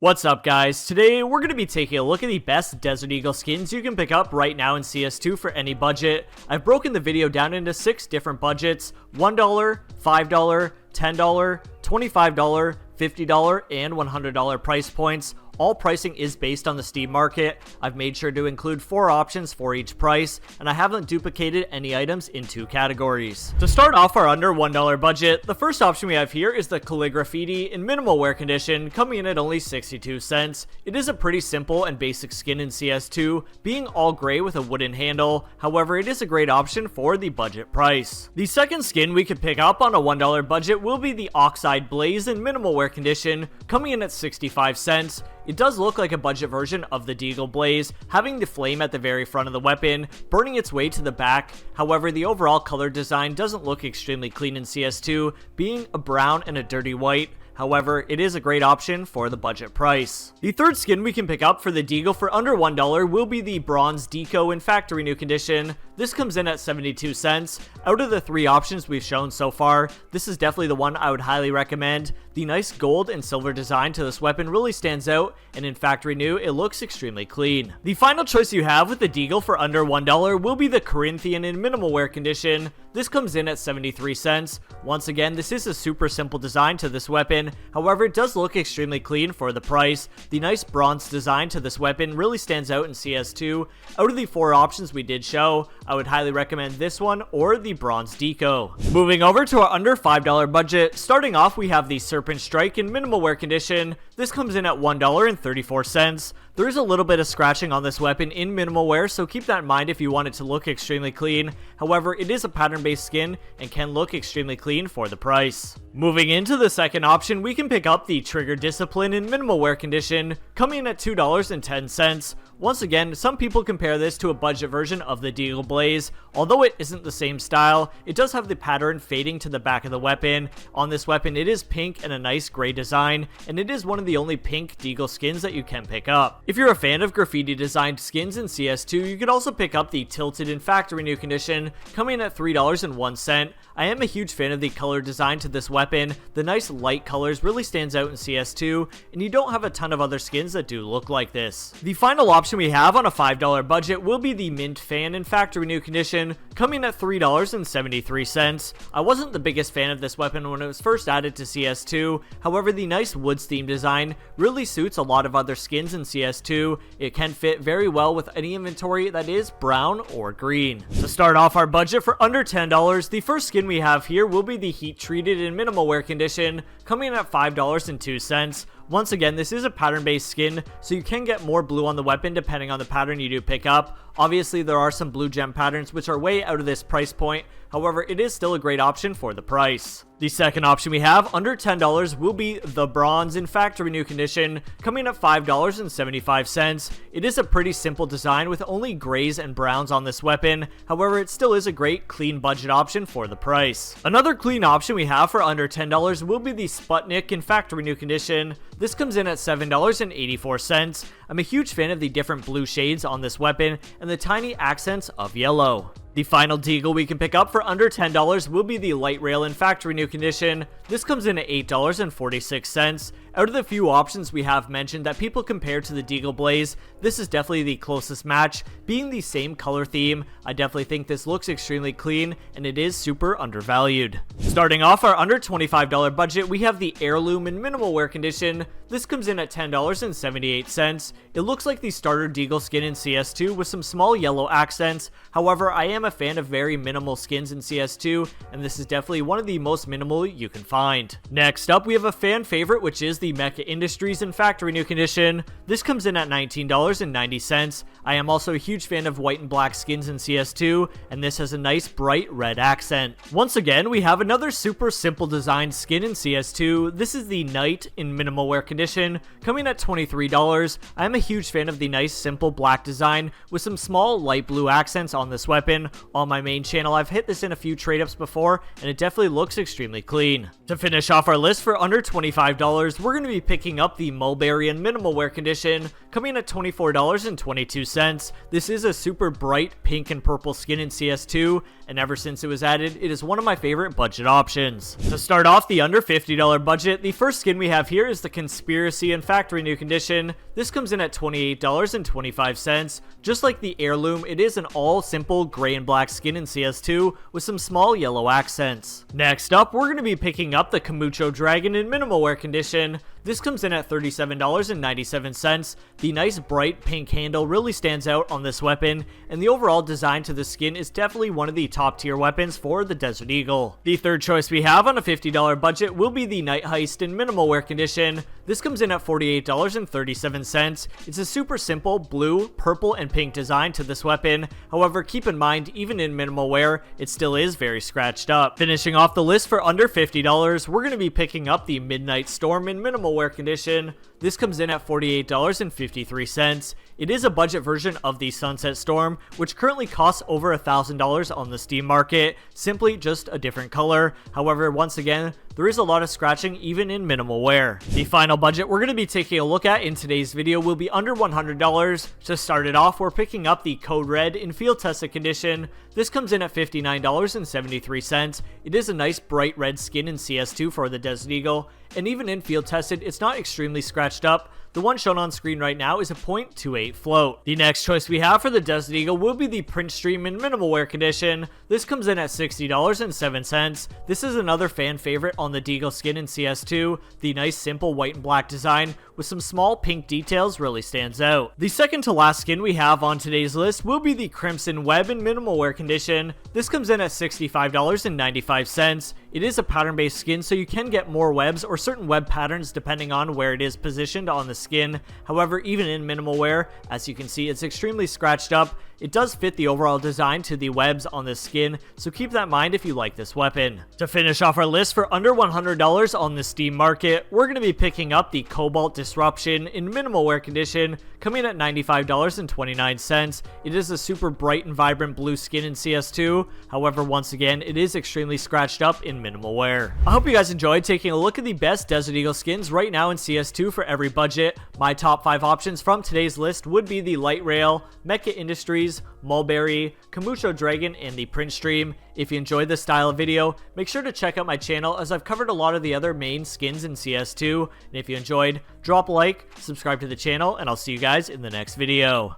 What's up guys, today we're going to be taking a look at the best Desert Eagle skins you can pick up right now in CS2 for any budget. I've broken the video down into 6 different budgets: $1, $5, $10, $25, $50, and $100 price points. All pricing is based on the Steam market. I've made sure to include 4 options for each price, and I haven't duplicated any items in 2 categories. To start off our under $1 budget, the first option we have here is the Calligraffiti in minimal wear condition, coming in at only 62 cents. It is a pretty simple and basic skin in CS2, being all gray with a wooden handle. However, it is a great option for the budget price. The second skin we could pick up on a $1 budget will be the Oxide Blaze in minimal wear condition, coming in at 65 cents. It does look like a budget version of the Deagle Blaze, having the flame at the very front of the weapon, burning its way to the back. However, the overall color design doesn't look extremely clean in CS2, being a brown and a dirty white. However, it is a great option for the budget price. The third skin we can pick up for the Deagle for under $1 will be the Bronze Deco in factory new condition. This comes in at 72 cents. Out of the 3 options we've shown so far, this is definitely the one I would highly recommend. The nice gold and silver design to this weapon really stands out, and in factory new, it looks extremely clean. The final choice you have with the Deagle for under $1 will be the Corinthian in minimal wear condition. This comes in at 73 cents. Once again, this is a super simple design to this weapon. However, it does look extremely clean for the price. The nice bronze design to this weapon really stands out in CS2. Out of the 4 options we did show, I would highly recommend this one or the Bronze Deco. Moving over to our under $5 budget, starting off we have the Serpent Strike in minimal wear condition. This comes in at $1.34. There is a little bit of scratching on this weapon in minimal wear, so keep that in mind if you want it to look extremely clean. However, it is a pattern-based skin and can look extremely clean for the price. Moving into the second option, we can pick up the Trigger Discipline in minimal wear condition, coming in at $2.10. Once again, some people compare this to a budget version of the Deagle Blaze. Although it isn't the same style, it does have the pattern fading to the back of the weapon. On this weapon, it is pink and a nice gray design, and it is one of the only pink Deagle skins that you can pick up. If you're a fan of graffiti designed skins in CS2, you could also pick up the Tilted in factory new condition, coming in at $3.01. I am a huge fan of the color design to this weapon. The nice light colors really stands out in CS2, and you don't have a ton of other skins that do look like this. The final option we have on a $5 budget will be the Mint Fan in factory new condition, coming at $3.73. I wasn't the biggest fan of this weapon when it was first added to CS2. However, the nice woods theme design really suits a lot of other skins in CS2. It can fit very well with any inventory that is brown or green. To start off our budget for under $10, the first skin we have here will be the Heat Treated in minimal wear condition, coming in at $5.02. Once again, this is a pattern-based skin, so you can get more blue on the weapon depending on the pattern you do pick up. Obviously, there are some blue gem patterns which are way out of this price point. However, it is still a great option for the price. The second option we have under $10 will be the Bronze in factory new condition, coming at $5.75. It is a pretty simple design with only grays and browns on this weapon. However, it still is a great clean budget option for the price. Another clean option we have for under $10 will be the Sputnik in factory new condition. This comes in at $7.84. I'm a huge fan of the different blue shades on this weapon and the tiny accents of yellow. The final Deagle we can pick up for under $10 will be the Light Rail in factory new condition. This comes in at $8.46. Out of the few options we have mentioned that people compare to the Deagle Blaze, this is definitely the closest match. Being the same color theme, I definitely think this looks extremely clean, and it is super undervalued. Starting off our under $25 budget, we have the Heirloom in minimal wear condition. This comes in at $10.78. It looks like the starter Deagle skin in CS2 with some small yellow accents. However, I am a fan of very minimal skins in CS2, and this is definitely one of the most minimal you can find. Next up, we have a fan favorite, which is the Mecha Industries in factory new condition. This comes in at $19.90. I am also a huge fan of white and black skins in CS2, and this has a nice bright red accent. Once again, we have another super simple design skin in CS2. This is the Knight in minimal wear condition, coming at $23. I am a huge fan of the nice simple black design with some small light blue accents on this weapon. On my main channel, I've hit this in a few trade-ups before, and it definitely looks extremely clean. To finish off our list for under $25, we're going to be picking up the Mulberry and Minimal Wear Condition, coming in at $24.22. This is a super bright pink and purple skin in CS2, and ever since it was added, it is one of my favorite budget options. To start off the under $50 budget, the first skin we have here is the Conspiracy and Factory New Condition. This comes in at $28.25. Just like the Heirloom, it is an all simple gray and black skin in CS2 with some small yellow accents. Next up, we're going to be picking up the Camucho Dragon in Minimal Wear Condition. This comes in at $37.97. The nice bright pink handle really stands out on this weapon, and the overall design to the skin is definitely one of the top tier weapons for the Desert Eagle. The third choice we have on a $50 budget will be the Night Heist in Minimal Wear Condition. This comes in at $48.37. It's a super simple blue, purple, and pink design to this weapon. However, keep in mind, even in minimal wear, it still is very scratched up. Finishing off the list for under $50, we're going to be picking up the Midnight Storm in Minimal Wear Condition. This comes in at $48.53. It is a budget version of the Sunset Storm, which currently costs over $1,000 on the Steam market, simply just a different color. However, once again, there is a lot of scratching even in minimal wear. The final budget we're going to be taking a look at in today's video will be under $100. To start it off, we're picking up the Code Red in Field Tested Condition. This comes in at $59.73. It is a nice bright red skin in CS2 for the Desert Eagle, and even in Field Tested, it's not extremely scratched up. The one shown on screen right now is a .28 float. The next choice we have for the Desert Eagle will be the Print Stream in Minimal Wear Condition. This comes in at $60.07. This is another fan favorite on the Deagle skin in CS2. The nice simple white and black design with some small pink details really stands out. The second to last skin we have on today's list will be the Crimson Web in Minimal Wear Condition. This comes in at $65.95. It is a pattern-based skin, so you can get more webs or certain web patterns depending on where it is positioned on the skin. However, even in minimal wear, as you can see, it's extremely scratched up. It does fit the overall design to the webs on this skin, so keep that in mind if you like this weapon. To finish off our list for under $100 on the Steam market, we're going to be picking up the Cobalt Disruption in Minimal Wear Condition, coming at $95.29. It is a super bright and vibrant blue skin in CS2. However, once again, it is extremely scratched up in minimal wear. I hope you guys enjoyed taking a look at the best Desert Eagle skins right now in CS2 for every budget. My top 5 options from today's list would be the Light Rail, Mecha Industries, Mulberry, Camucho Dragon, and the Print Stream. If you enjoyed this style of video, make sure to check out my channel as I've covered a lot of the other main skins in CS2. And if you enjoyed, drop a like, subscribe to the channel, and I'll see you guys in the next video.